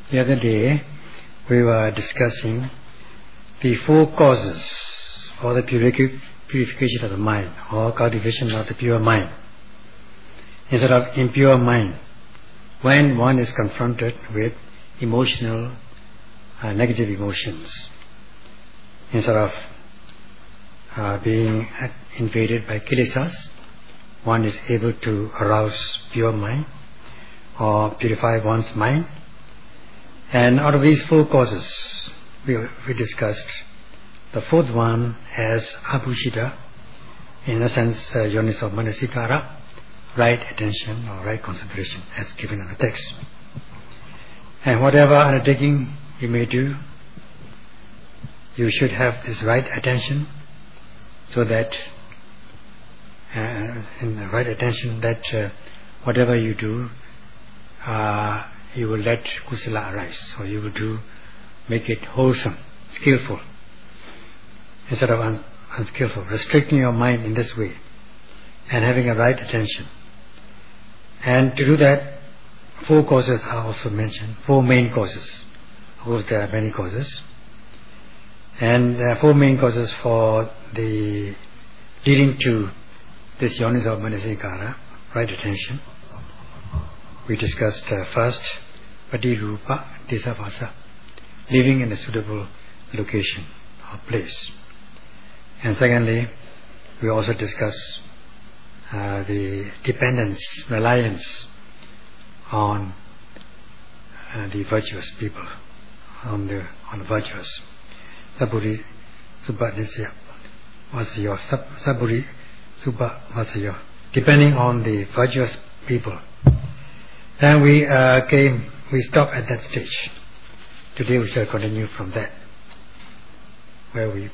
The other day we were discussing the 4 causes for the purification of the mind, or cultivation of the pure mind. Instead of impure mind, when one is confronted with emotional, negative emotions, instead of being invaded by kilesas, one is able to arouse pure mind or purify one's mind. And out of these 4 causes, we discussed the 4th one as abhushita, in a sense yoniso manasikara, right attention or right concentration, as given in the text. And whatever undertaking you may do, you should have this right attention, so that in the right attention that whatever you do, you will let kusala arise, or you will make it wholesome, skillful, instead of unskillful. Restricting your mind in this way and having a right attention. And to do that, 4 causes are also mentioned, 4 main causes. Of course there are many causes. And there are 4 main causes for the leading to this yoniso manasikara, right attention. We discussed first patirupa tisavasa, living in a suitable location or place. And secondly, we also discussed the dependence, reliance on the virtuous people, on the virtuous. Saburi subhadisya vasayo, saburi subha vasayo, depending on the virtuous people. Then we stopped at that stage. Today we shall continue from that, where we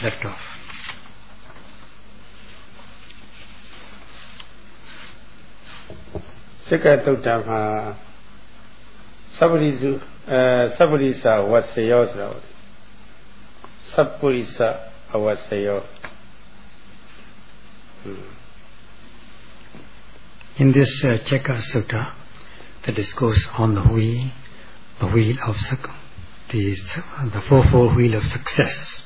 left off. Sikatutama Saburisu Saburisa Vasayo Sapurisa Avasayo. In this Cheka Sutta, the discourse on the wheel of the 4-fold wheel of success,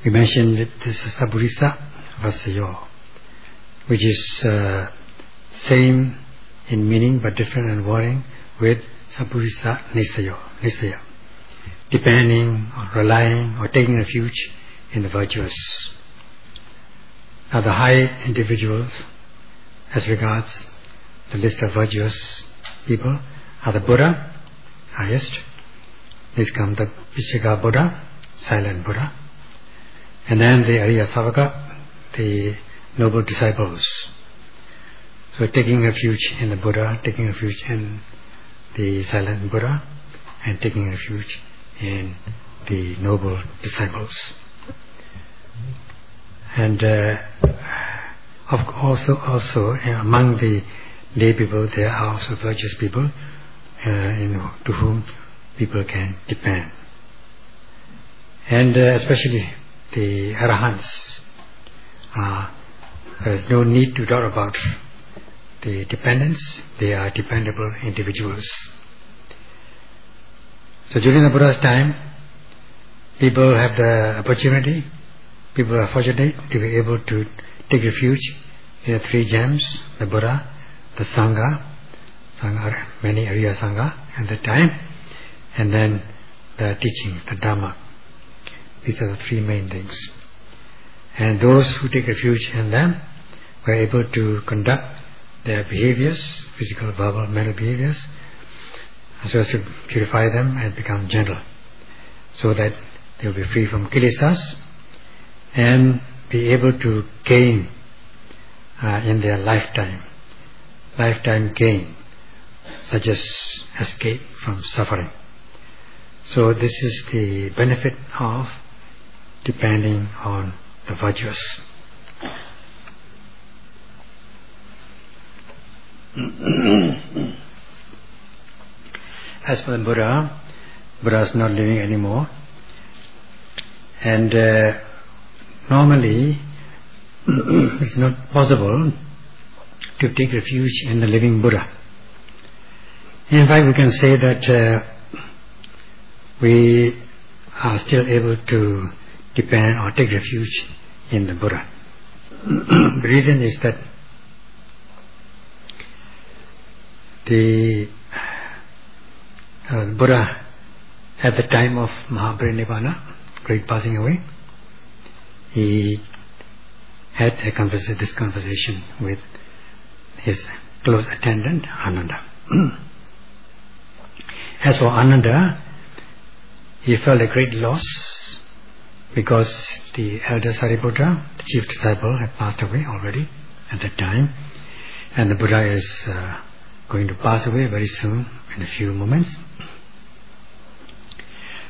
we mentioned that this is Saburisa Vasayo, which is same in meaning but different in wording with Saburisa Nisaya, depending or relying or taking refuge in the virtuous. Now the high individuals, as regards the list of virtuous people, are the Buddha, highest. Next comes the Vichika Buddha, silent Buddha, and then the Arya Savaka, the noble disciples. So taking refuge in the Buddha, taking refuge in the silent Buddha, and taking refuge in the noble disciples. And also among the lay people, there are also virtuous people to whom people can depend. And especially the Arahants, there is no need to doubt about the dependence. They are dependable individuals. So during the Buddha's time, people have the opportunity, people are fortunate to be able to take refuge in the 3 gems, the Buddha, the Sangha, many Arya Sangha at the time, and then the teaching, the Dhamma. These are the 3 main things. And those who take refuge in them were able to conduct their behaviors, physical, verbal, mental behaviors, so as to purify them and become gentle, so that they will be free from kilesas and be able to gain in their lifetime gain, such as escape from suffering. So this is the benefit of depending on the virtuous. As for the Buddha, Buddha is not living anymore, and normally it's not possible to take refuge in the living Buddha. In fact, we can say that we are still able to depend or take refuge in the Buddha. The reason is that the Buddha, at the time of Mahaparinirvana, great passing away, he had this conversation with his close attendant, Ananda. As for Ananda, he felt a great loss because the elder Sariputta, the chief disciple, had passed away already at that time, and the Buddha is going to pass away very soon, in a few moments.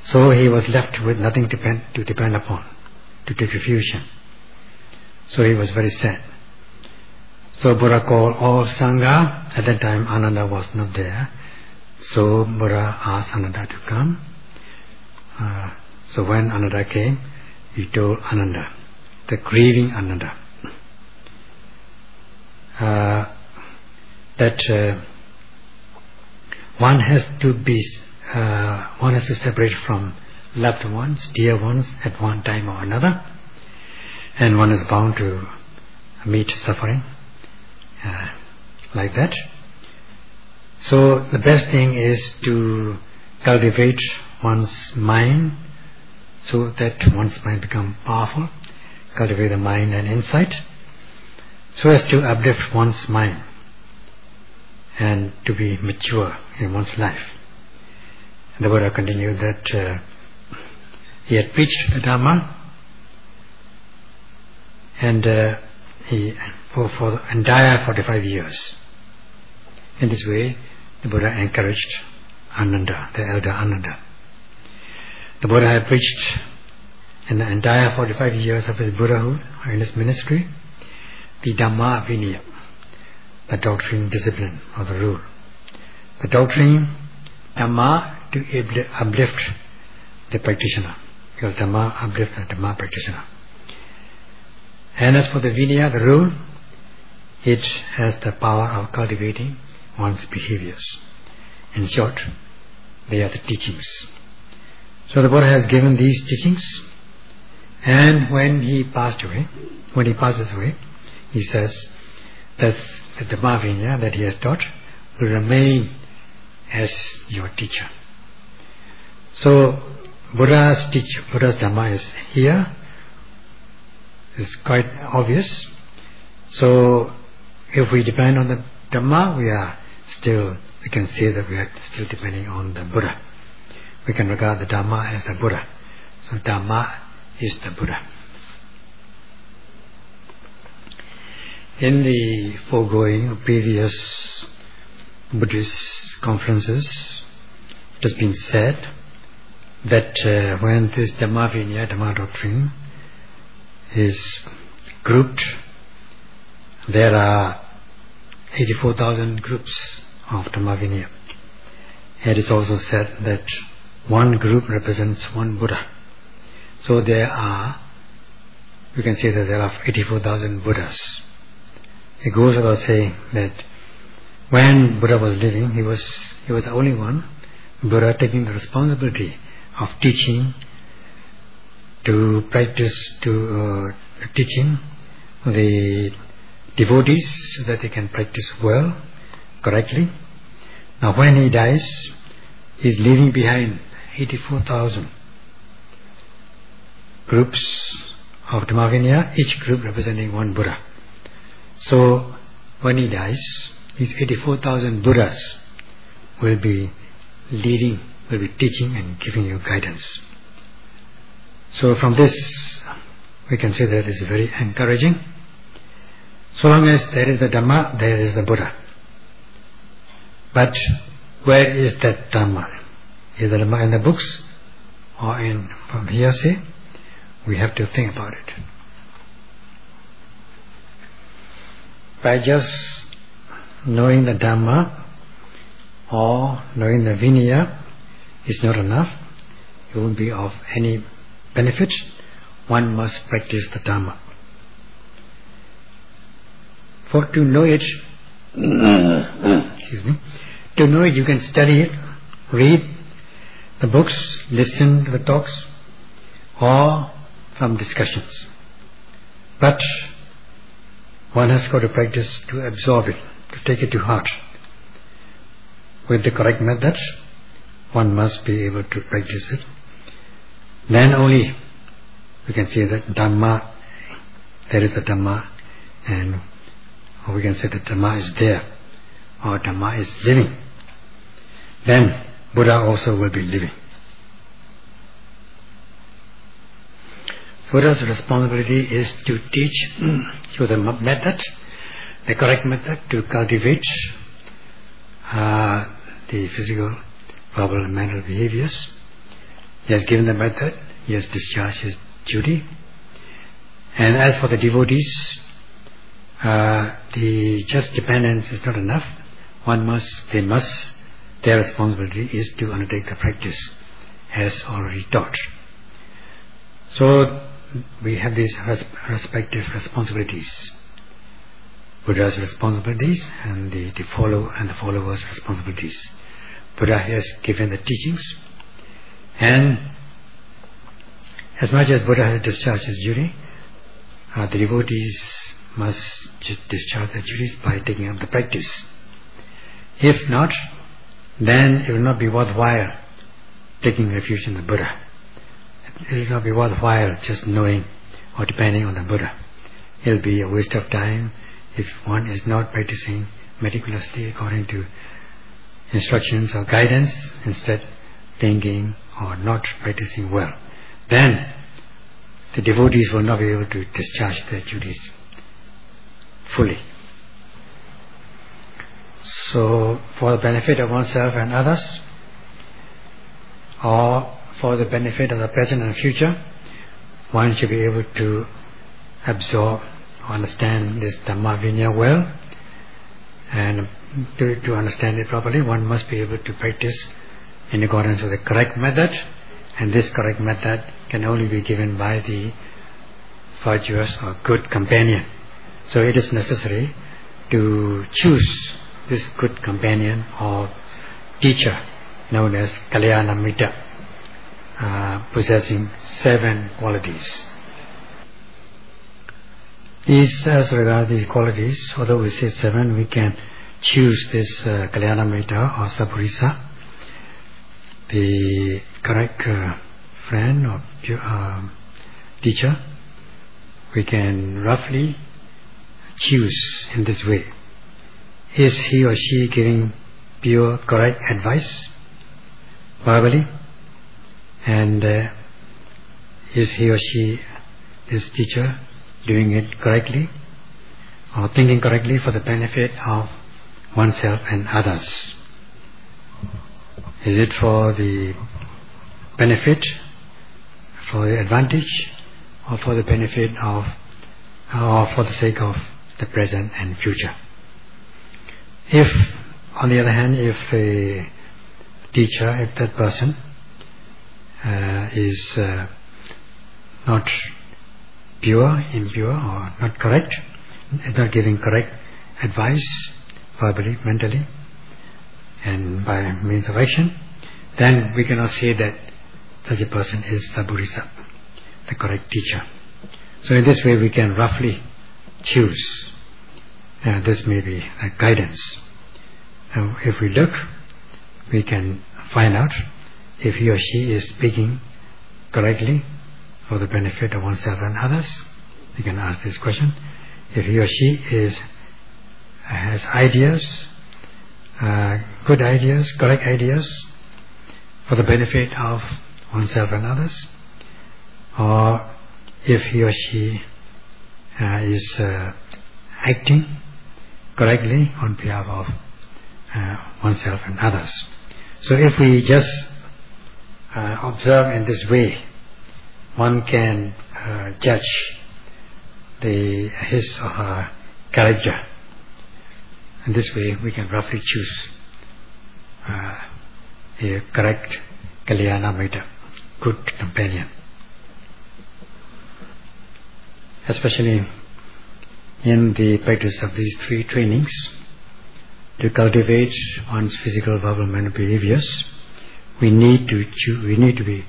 So he was left with nothing to depend upon, to take refuge in. So he was very sad. So Buddha called all Sangha. At that time Ananda was not there. So Buddha asked Ananda to come. So when Ananda came, he told Ananda, the grieving Ananda, that one has to separate from loved ones, dear ones, at one time or another, and one is bound to meet suffering like that. So the best thing is to cultivate one's mind so that one's mind become powerful, cultivate the mind and insight, so as to uplift one's mind and to be mature in one's life. And the Buddha continued that he had preached the Dhamma, and for the entire 45 years. In this way, the Buddha encouraged Ananda, the elder Ananda. The Buddha had preached in the entire 45 years of his Buddhahood, or in his ministry, the Dhamma Vinaya, the doctrine, discipline, or the rule. The doctrine, Dhamma, to uplift the practitioner, because Dhamma uplifts the Dhamma practitioner. And as for the Vinaya, the rule, it has the power of cultivating one's behaviors. In short, they are the teachings. So the Buddha has given these teachings, and when he passes away, he says that the Dhamma Vinaya that he has taught will remain as your teacher. So Buddha's Dhamma is here, is quite obvious. So if we depend on the Dhamma, we can say that we are still depending on the Buddha. We can regard the Dhamma as the Buddha. So Dhamma is the Buddha. In the foregoing previous Buddhist conferences, it has been said that when this Dhamma Vinaya, Dhamma doctrine, is grouped, there are 84,000 groups of Dhamma Vinaya. It is also said that one group represents one Buddha. So we can say that there are 84,000 Buddhas. It goes without saying that when Buddha was living, he was the only one, Buddha, taking the responsibility of teaching teaching the devotees so that they can practice well, correctly. Now when he dies, he is leaving behind 84,000 groups of Dhamma Vinaya, each group representing one Buddha. So when he dies, these 84,000 Buddhas will be leading, will be teaching and giving you guidance. So from this, we can say that it is very encouraging. So long as there is the Dhamma, there is the Buddha. But where is that Dhamma? Is the Dhamma in the books or from hearsay? We have to think about it. By just knowing the Dhamma or knowing the Vinaya is not enough. It won't be of any benefit. One must practice the Dhamma. For to know it, To know it, you can study it, read the books, listen to the talks, or from discussions. But one has got to practice to absorb it, to take it to heart. With the correct methods, one must be able to practice it. Then only we can say that Dhamma, there is a Dhamma, and or we can say that Dhamma is there, or Dhamma is living. Then Buddha also will be living. Buddha's responsibility is to teach through the method, the correct method, to cultivate the physical, verbal and mental behaviors. He has given the method, he has discharged his duty. And as for the devotees, the just dependence is not enough. Their responsibility is to undertake the practice as already taught. So we have these respective responsibilities. Buddha's responsibilities and the followers' responsibilities. Buddha has given the teachings, and as much as Buddha has discharged his duty, the devotees must discharge their duties by taking up the practice. If not, then it will not be worthwhile taking refuge in the Buddha. It will not be worthwhile just knowing or depending on the Buddha. It will be a waste of time if one is not practicing meticulously according to instructions or guidance, instead thinking or not practicing well. Then the devotees will not be able to discharge their duties fully. So for the benefit of oneself and others, or for the benefit of the present and future, one should be able to absorb or understand this Dhamma Vinaya well, and to understand it properly, one must be able to practice in accordance with the correct method, and this correct method can only be given by the virtuous or good companion. So it is necessary to choose this good companion or teacher known as Kalyana Mitta, possessing 7 qualities. These, as regards the qualities, although we say 7, we can choose this Kalyana Mitta or Sappurisa, the correct friend or teacher. We can roughly choose in this way. Is he or she giving pure, correct advice verbally? And is he or she, this teacher, doing it correctly or thinking correctly for the benefit of oneself and others? Is it for the benefit, for the advantage, or for the benefit of, or for the sake of the present and future? If, on the other hand, if a teacher, if that person is not pure, impure, or not correct, is not giving correct advice verbally, mentally, and by means of action, then we cannot say that such a person is Sappurisa, the correct teacher. So in this way we can roughly choose. This may be a guidance. Now, if we look, we can find out if he or she is speaking correctly for the benefit of oneself and others. We can ask this question. If he or she has ideas, good ideas, correct ideas for the benefit of oneself and others, or if he or she is acting correctly on behalf of oneself and others. So if we just observe in this way, one can judge his or her character. In this way we can roughly choose a correct Kalyana Mitta, good companion. Especially in the practice of these 3 trainings, to cultivate one's physical, verbal, mental behaviors, we need to be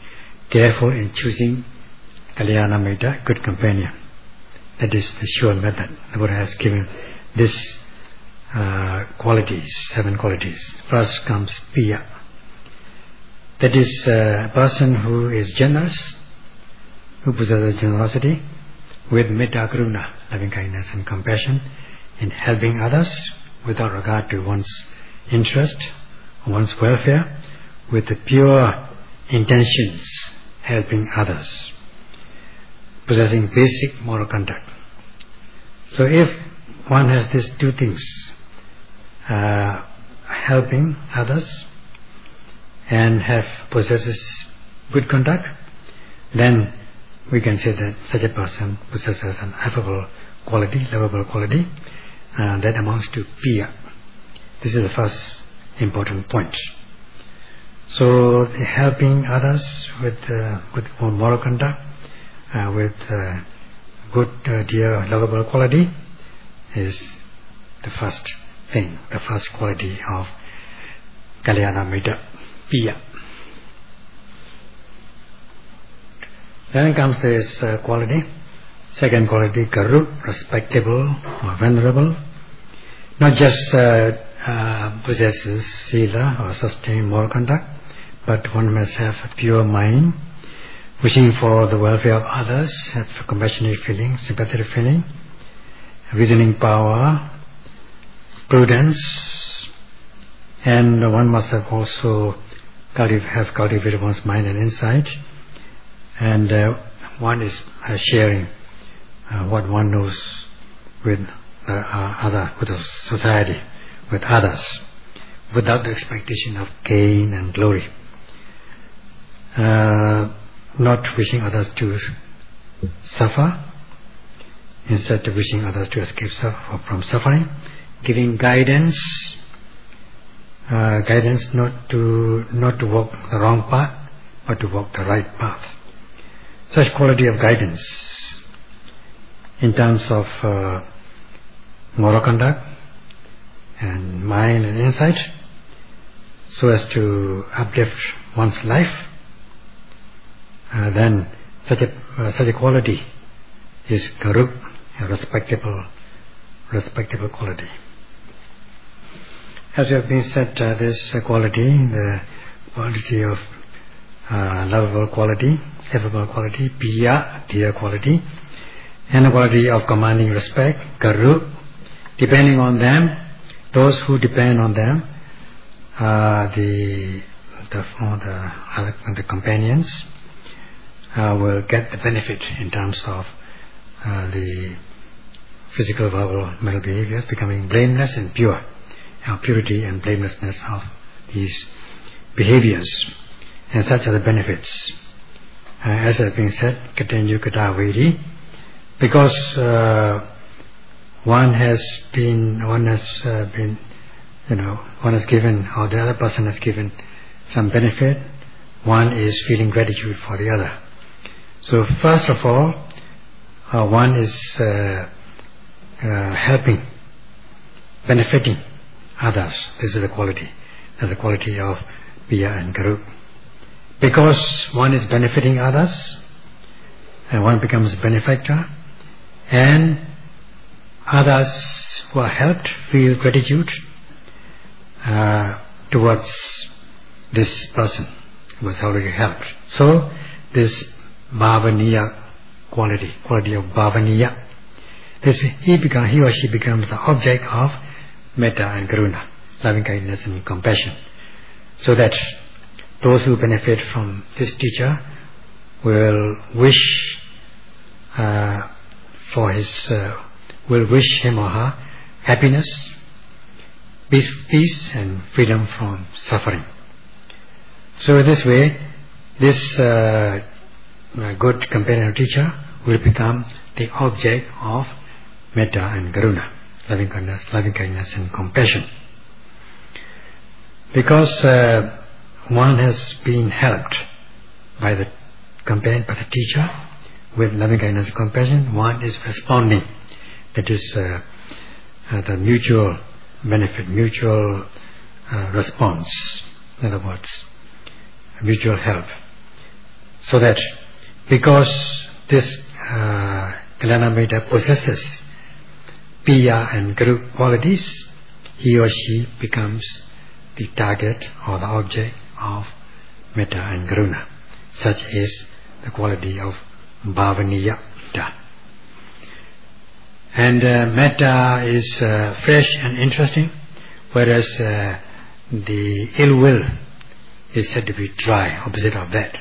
careful in choosing Kalyana Mitta, good companion. That is the sure method. The Buddha has given this qualities, 7 qualities. First comes Piya. That is a person who is generous, who possesses generosity with Metta Karuna, loving kindness and compassion, in helping others without regard to one's interest, one's welfare, with the pure intentions, helping others, possessing basic moral conduct. So if one has these 2 things, helping others and possesses good conduct, then we can say that such a person possesses an affable quality, lovable quality, that amounts to Piya. This is the first important point. So helping others with good moral conduct, with good, dear, lovable quality is the first thing, the first quality of Kalyana Mitta, Piya. Then comes this quality, second quality, Karu, respectable or venerable. Not just possesses sila or sustain moral conduct, but one must have a pure mind, wishing for the welfare of others, have a compassionate feeling, sympathetic feeling, reasoning power, prudence, and one must have also cultivated one's mind and insight, and one is sharing what one knows with with the society, with others, without the expectation of gain and glory. Not wishing others to suffer, instead of wishing others to escape from suffering, giving guidance, not to walk the wrong path, but to walk the right path. Such quality of guidance in terms of moral conduct and mind and insight, so as to uplift one's life, then such a quality is Karu, a respectable quality. As we have been said, this quality, the quality of lovable quality, affable quality, Piya, dear quality, and the quality of commanding respect, Karu, depending on them, those who depend on them, the companions will get the benefit in terms of the physical, verbal, mental behaviors, becoming blameless and pure. Purity and blamelessness of these behaviors, and such are the benefits. As has been said, Katenyu Katavedi, because one has given, or the other person has given some benefit, one is feeling gratitude for the other. So first of all, one is helping, benefiting others. This is the quality. That's the quality of Piya and Karu. Because one is benefiting others, and one becomes benefactor, and others who are helped feel gratitude towards this person who was already helped. So this Bhavaniya quality of Bhavaniya, he or she becomes the object of Metta and Karuna, loving kindness and compassion, so that those who benefit from this teacher will wish him or her happiness, peace and freedom from suffering. So in this way, this good companion teacher will become the object of Metta and Karuna, loving kindness and compassion. Because one has been helped by the companion, by the teacher, with loving kindness and compassion, one is responding. That is the mutual benefit, mutual response, in other words, mutual help. So that because this Kalyanamitta possesses Piya and Guru qualities, he or she becomes the target or the object of Metta and Karuna. Such is the quality of Bhavaniya Metta. And Metta is fresh and interesting, whereas the ill will is said to be dry, opposite of that.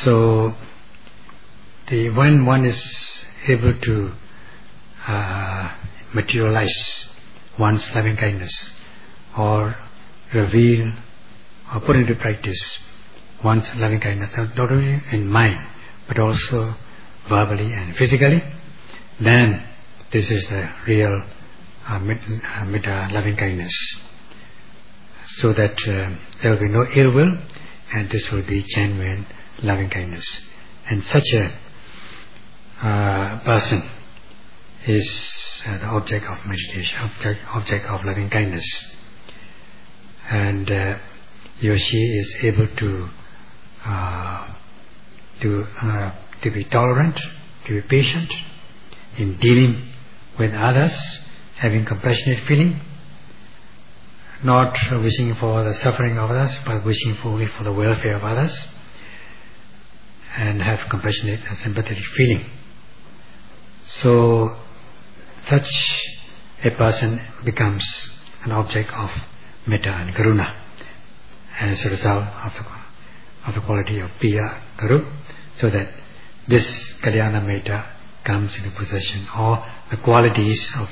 So when one is able to materialize one's loving kindness or reveal or put into practice one's loving kindness, not only in mind but also verbally and physically, then this is the real metta, loving kindness. So that there will be no ill will, and this will be genuine loving kindness. And such a person is the object of meditation, object of loving kindness, and he or she is able to be tolerant, to be patient in dealing with others, having compassionate feeling, not wishing for the suffering of others, but wishing only for the welfare of others, and have compassionate and sympathetic feeling. So such a person becomes an object of metta and karuna as a result of the quality of piya, guru, so that this kalyana metta comes into possession, or the qualities of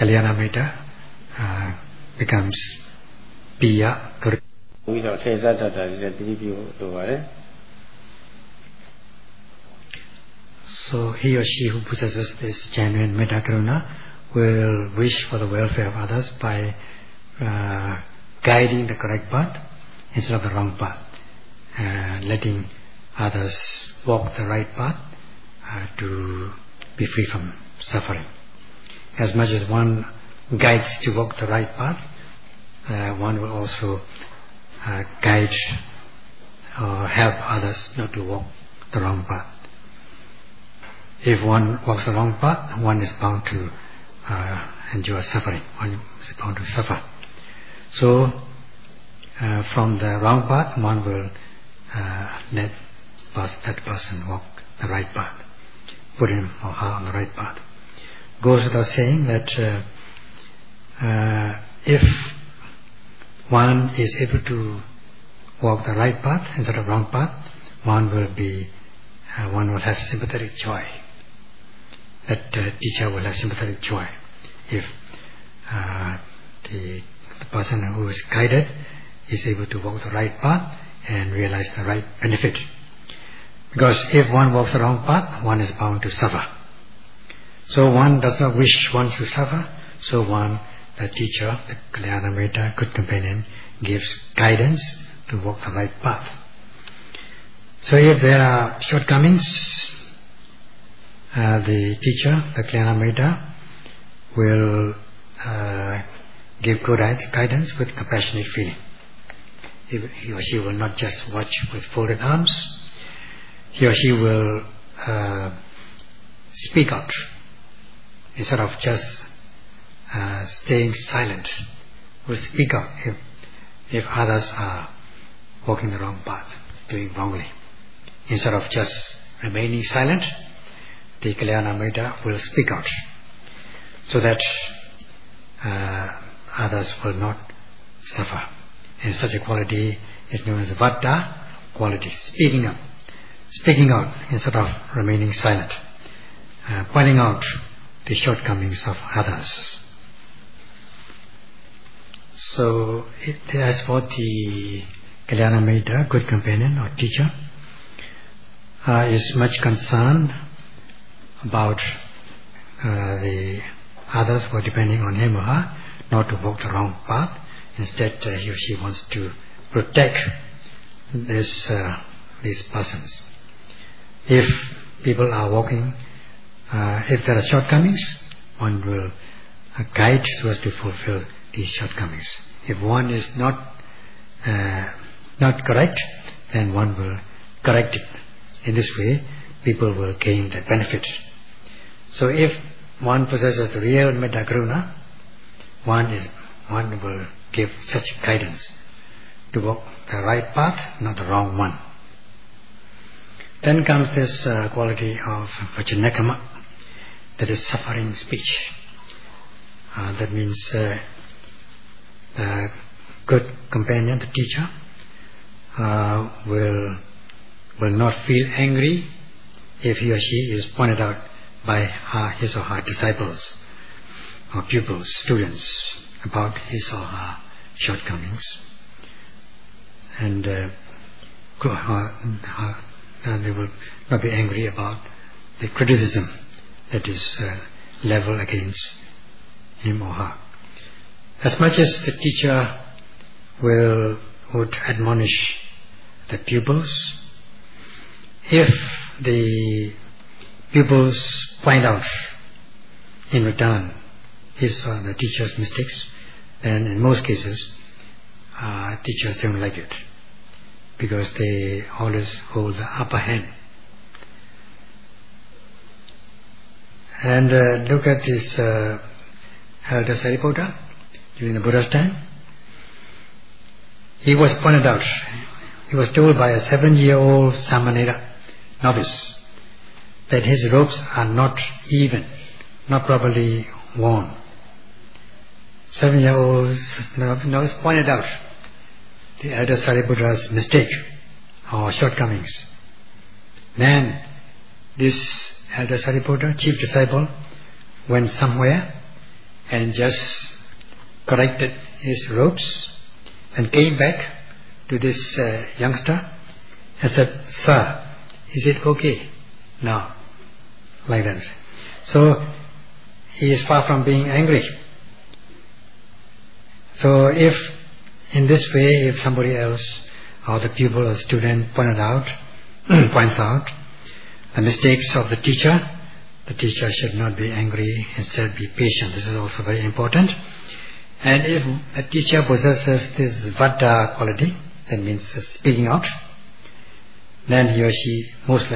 kalyana metta becomes piya, guru. So he or she who possesses this genuine metta karuna will wish for the welfare of others by guiding the correct path instead of the wrong path, letting others walk the right path to be free from suffering. As much as one guides to walk the right path, one will also guide or help others not to walk the wrong path. If one walks the wrong path, one is bound to endure suffering. One is bound to suffer. So, from the wrong path, one will let that person walk the right path, put him or her on the right path. Goes without saying that if one is able to walk the right path instead of wrong path, one will have sympathetic joy. That teacher will have sympathetic joy if the person who is guided is able to walk the right path and realize the right benefit. Because if one walks the wrong path, one is bound to suffer. So one does not wish one to suffer. So the teacher, the kalyana metta, good companion, gives guidance to walk the right path. So if there are shortcomings, the teacher, the kalyana metta, will give good guidance with compassionate feeling. He or she will not just watch with folded arms. He or she will speak out instead of just staying silent. Will speak out if others are walking the wrong path, doing wrongly. Instead of just remaining silent, the kalyana metta will speak out, so that others will not suffer. And such a quality is known as vata quality, speaking out instead of remaining silent, pointing out the shortcomings of others. So as for the kalyana metta, good companion or teacher, is much concerned about the others who are depending on him or her not to walk the wrong path. Instead, he or she wants to protect these persons. If people are walking, if there are shortcomings, one will guide so as to fulfill these shortcomings. If one is not correct, then one will correct it. In this way, people will gain the benefit. So if one possesses the real metta karuna, one will give such guidance to walk the right path, not the wrong one. Then comes this quality of vachanakama, that is suffering speech. That means the good companion, the teacher, will not feel angry if he or she is pointed out by his or her disciples or pupils, students, about his or her shortcomings, and they will not be angry about the criticism that is leveled against him or her. As much as the teacher would admonish the pupils, if the pupils point out in return his or the teacher's mistakes, then in most cases teachers don't like it, because they always hold the upper hand. And look at this Elder Sariputta during the Buddha's time. He was pointed out, he was told by a 7-year-old Samanera novice that his robes are not even, not properly worn. 7-year-old novice pointed out the Elder Sariputta's mistake or shortcomings. Then this Elder Sariputta, chief disciple, went somewhere and just corrected his robes and came back to this youngster and said, "Sir, is it okay now?" Like that. So he is far from being angry. So if in this way, if somebody else or the pupil or the student points out the mistakes of the teacher should not be angry, instead be patient. This is also very important. And if a teacher possesses this vada quality, that means speaking out, then he or she most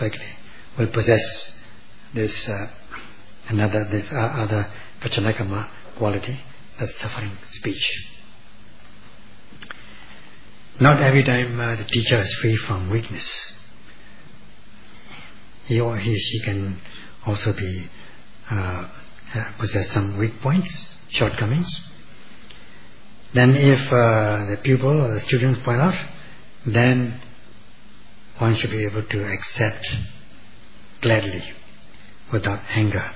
likely will possess this other vachanakama quality, that's suffering speech. Not every time the teacher is free from weakness. He or she can also be possess some weak points, shortcomings. Then if the pupil or the students point out, then one should be able to accept gladly, without anger.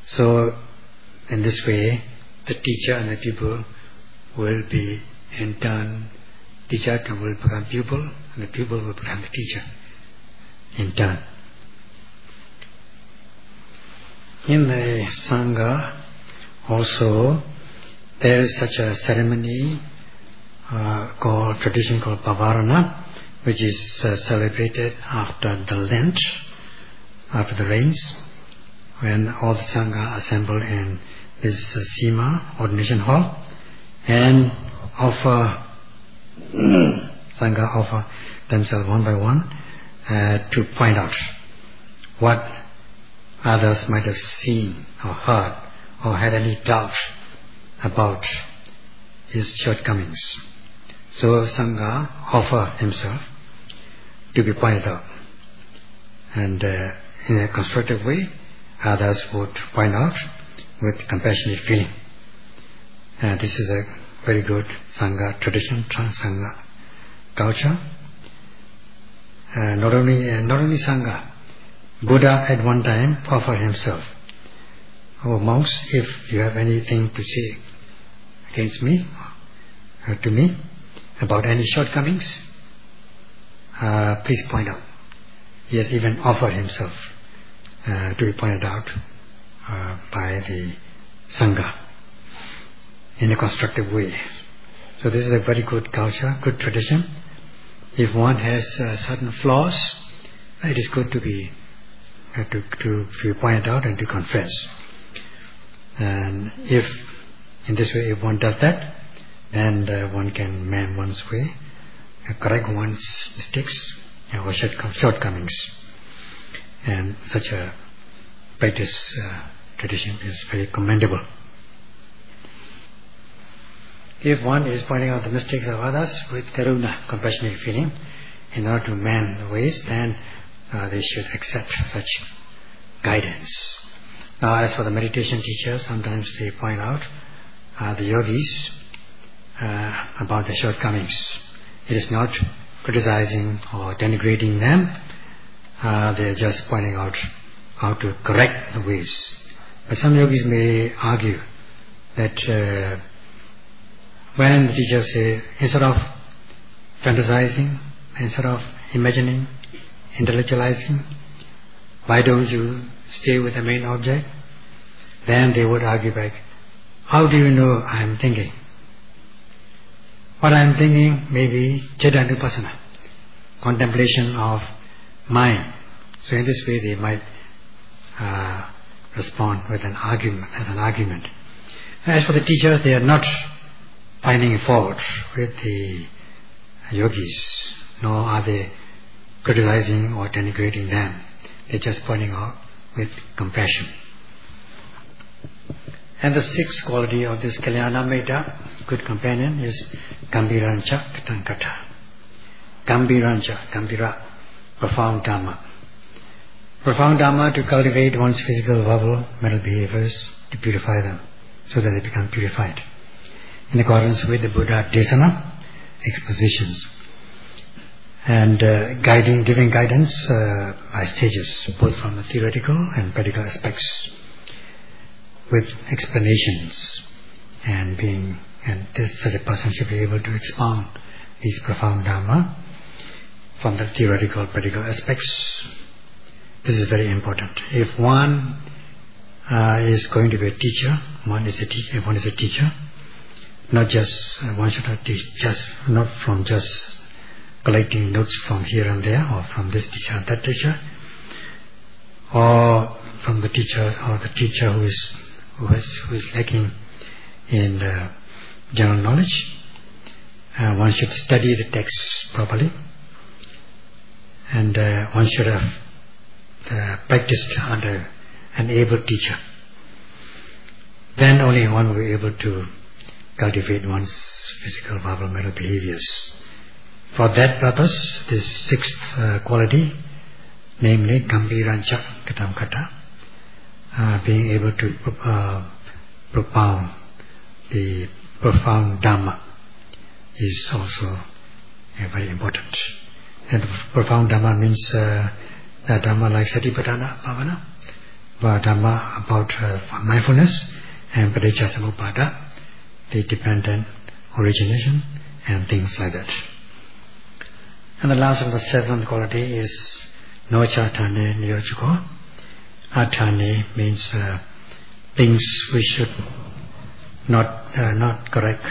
So in this way, the teacher and the pupil will be in turn, teacher will become pupil and the pupil will become the teacher in turn. In the Sangha also there is such a ceremony tradition called Pavarana, which is celebrated after the Lent, after the rains, when all the Sangha assemble in this Sima ordination hall and Sangha offer themselves one by one to point out what others might have seen or heard or had any doubt about his shortcomings. So Sangha offer himself to be pointed out, and in a constructive way others would point out with compassionate feeling. This is a very good Sangha tradition, Sangha culture. Not only Sangha, Buddha at one time offered himself, "Oh monks, if you have anything to say against me, to me, about any shortcomings, please point out." He has even offered himself to be pointed out by the Sangha in a constructive way. So this is a very good culture, good tradition. If one has certain flaws, it is good to be pointed out and to confess. And if in this way, if one does that, then one can mend one's way, correct one's mistakes or shortcomings. And such a practice tradition is very commendable. If one is pointing out the mistakes of others with karuna, compassionate feeling, in order to mend the ways, then they should accept such guidance. Now, as for the meditation teachers, sometimes they point out the yogis about the shortcomings. It is not criticizing or denigrating them. They are just pointing out how to correct the ways. But some yogis may argue that when the teachers say, instead of fantasizing, instead of imagining, intellectualizing, why don't you stay with the main object? Then they would argue back, how do you know I am thinking? What I am thinking may be Vipassana, contemplation of mind. So in this way they might respond with an argument, as an argument. As for the teachers, they are not finding fault with the yogis, nor are they criticizing or denigrating them. They're just pointing out with compassion. And the sixth quality of this Kalyana Metta, good companion, is Gambirancha Katankata. Gambirancha, Gambira, profound Dhamma. Profound Dhamma to cultivate one's physical, verbal, mental behaviors, to purify them, so that they become purified, in accordance with the Buddha Desana expositions. And giving guidance by stages, both from the theoretical and practical aspects, with explanations, and such a person should be able to expound these profound Dhamma from the theoretical, practical aspects. This is very important. If one is going to be a teacher, if one is a teacher, not just one should not teach not from just collecting notes from here and there, or from this teacher and that teacher, or from the teacher who is lacking in general knowledge. One should study the text properly, and one should have practiced under an able teacher. Then only one will be able to cultivate one's physical, verbal, mental behaviors. For that purpose, this sixth quality, namely Gambirancha Katamkata, being able to propound the profound Dhamma, is also very important. And profound Dhamma means that Dhamma like Satipatthana Bhavana, or Dhamma about mindfulness, and Paticca the dependent origination, and things like that. And the last of the seventh quality is Nocha Thane Nyochuko. Athane means things which should not correct,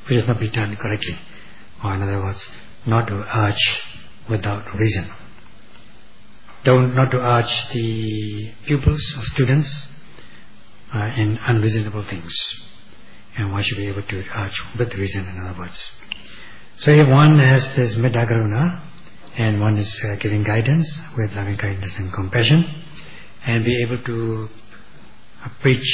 which should not be done correctly, or in other words, not to urge without reason. Not to urge the pupils or students in unreasonable things, and one should be able to urge with reason, in other words. So if one has this Metta Karuna, and one is giving guidance with loving kindness and compassion, and be able to preach,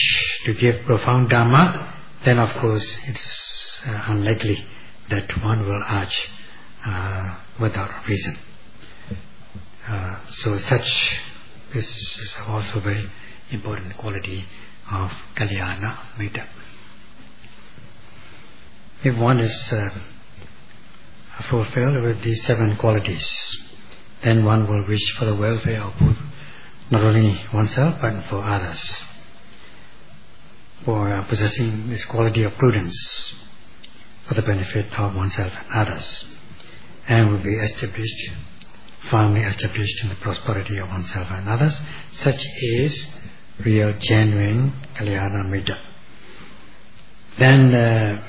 to give profound Dhamma, then of course it's unlikely that one will urge without reason. So such is also very important quality of Kalyana Metta. If one is fulfilled with these seven qualities, then one will wish for the welfare of both, not only oneself but for others. For possessing this quality of prudence for the benefit of oneself and others, and will be firmly established in the prosperity of oneself and others. Such is real, genuine Kalyana Metta. Then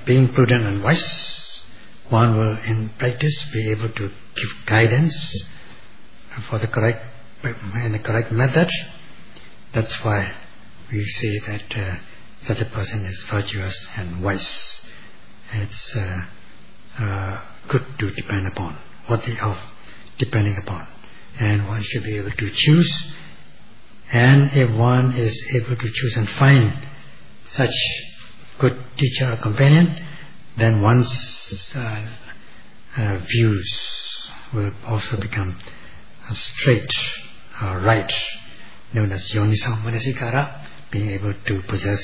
being prudent and wise, one will in practice be able to give guidance in the correct method. That's why we say that such a person is virtuous and wise. It's good to depend upon, worthy of depending upon, and one should be able to choose. And if one is able to choose and find such good teacher or companion, then one's views will also become straight or right, known as yoniso manasikara, being able to possess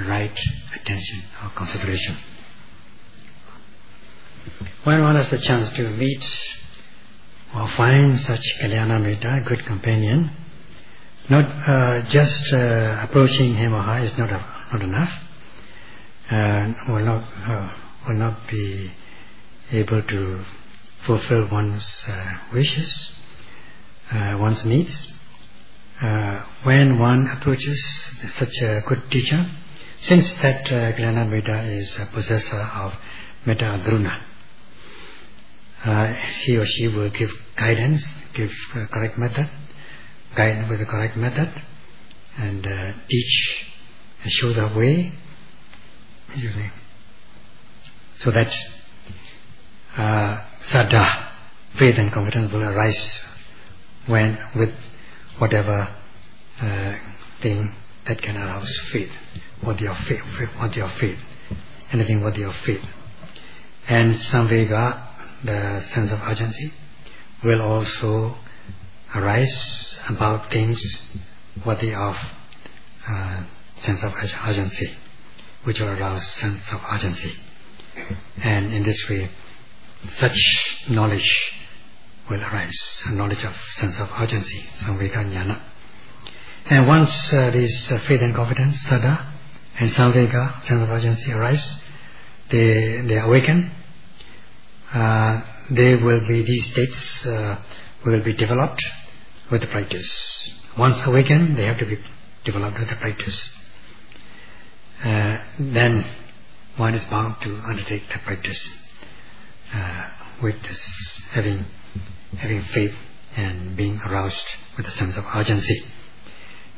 right attention or consideration. When one has the chance to meet or find such kalyana mitra, good companion, not just approaching him or her is not enough, will not be able to fulfill one's wishes, one's needs. When one approaches such a good teacher, since that kalyana mitra is a possessor of metta adruna, he or she will give guidance, give correct method, guide with the correct method, and teach and show the way, so that saddha, faith and confidence will arise when with whatever thing that can arouse faith, worthy of faith, anything worthy of faith. And samvega, the sense of urgency, will also arise about things worthy of sense of urgency, which will arouse sense of urgency. And in this way, such knowledge will arise, a knowledge of sense of urgency, samvega jnana. And once these faith and confidence, saddha and samvega, sense of urgency, arise, they awaken. These states will be developed with the practice. Once awakened, they have to be developed with the practice. Then one is bound to undertake the practice with this, having faith and being aroused with a sense of urgency.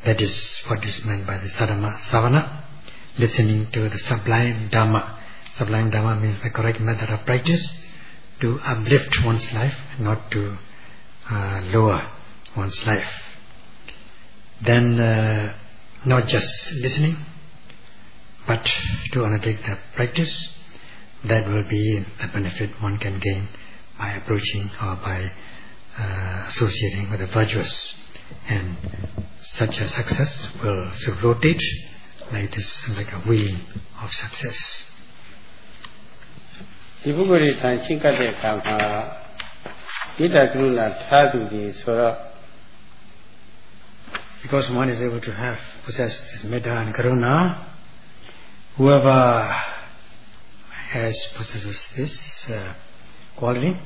That is what is meant by the sadhana savana, listening to the sublime Dhamma. Sublime Dhamma means the correct method of practice to uplift one's life, not to lower one's life. Then not just listening, but to undertake the practice. That will be the benefit one can gain by approaching or by associating with the virtuous. And such a success will rotate like this, like a wheel of success. Because one is able to possess this metta and karuna, whoever possesses this quality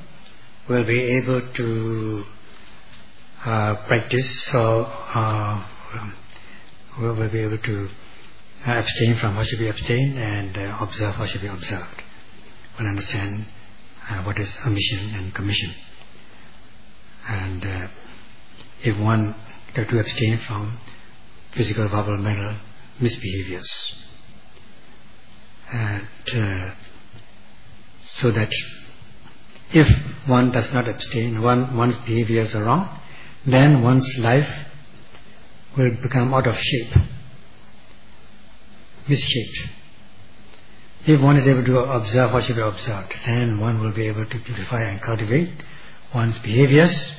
will be able to practice, or will be able to abstain from what should be abstained and observe what should be observed. Will understand what is omission and commission. And if one got to abstain from physical, verbal, mental misbehaviors, and so that if one does not abstain, one's behaviors are wrong, then one's life will become out of shape, misshaped. If one is able to observe what should be observed, then one will be able to purify and cultivate one's behaviors,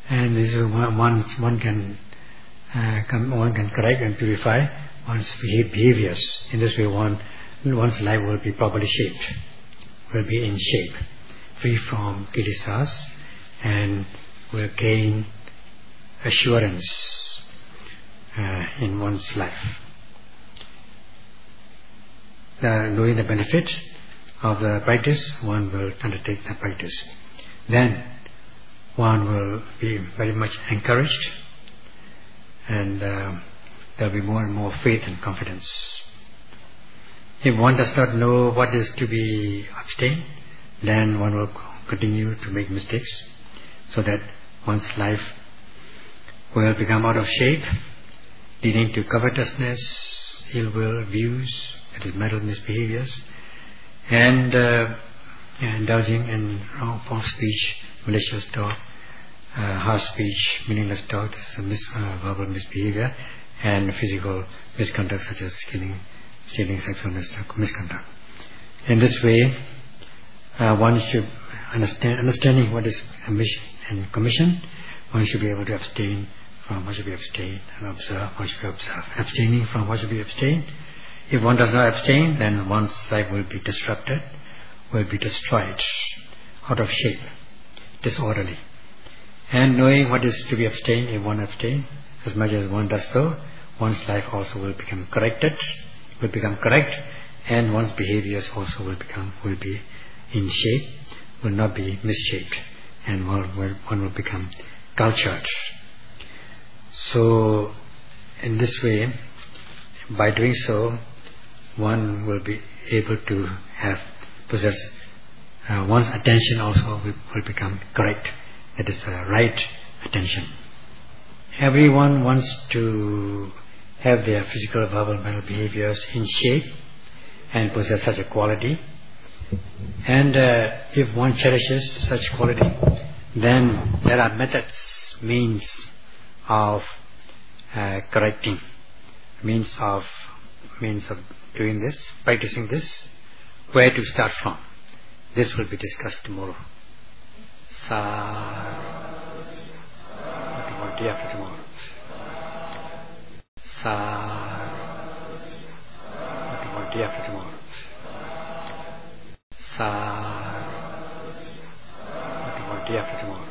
and this is one can correct and purify one's behaviors. In this way, one's life will be properly shaped, will be in shape, free from kilesas, and will gain assurance in one's life. Knowing the benefit of the practice, one will undertake the practice. Then one will be very much encouraged, and there will be more and more faith and confidence. If one does not know what is to be abstained, then one will continue to make mistakes, so that one's life will become out of shape, leading to covetousness, ill will, views, that is mental misbehaviors, and indulging in wrong, false speech, malicious talk, harsh speech, meaningless talk, this is verbal misbehavior, and physical misconduct such as stealing, sexual misconduct. In this way, one should understanding what is ambition and commission, one should be able to abstain from what should be abstained, and observe what should be observed. Abstaining from what should be abstained. If one does not abstain, then one's life will be disrupted, will be destroyed, out of shape, disorderly. And knowing what is to be abstained, if one abstain, as much as one does so, one's life also will become correct, and one's behaviors also will be in shape, will not be misshaped, and one will become cultured. So, in this way, by doing so, one will be able to possess one's attention also will become correct. That is right attention. Everyone wants to have their physical, verbal, mental behaviors in shape and possess such a quality. And if one cherishes such quality, then there are methods, means of correcting, means of doing this, practicing this, where to start from. This will be discussed tomorrow. Day after tomorrow. Day after tomorrow. Day after tomorrow.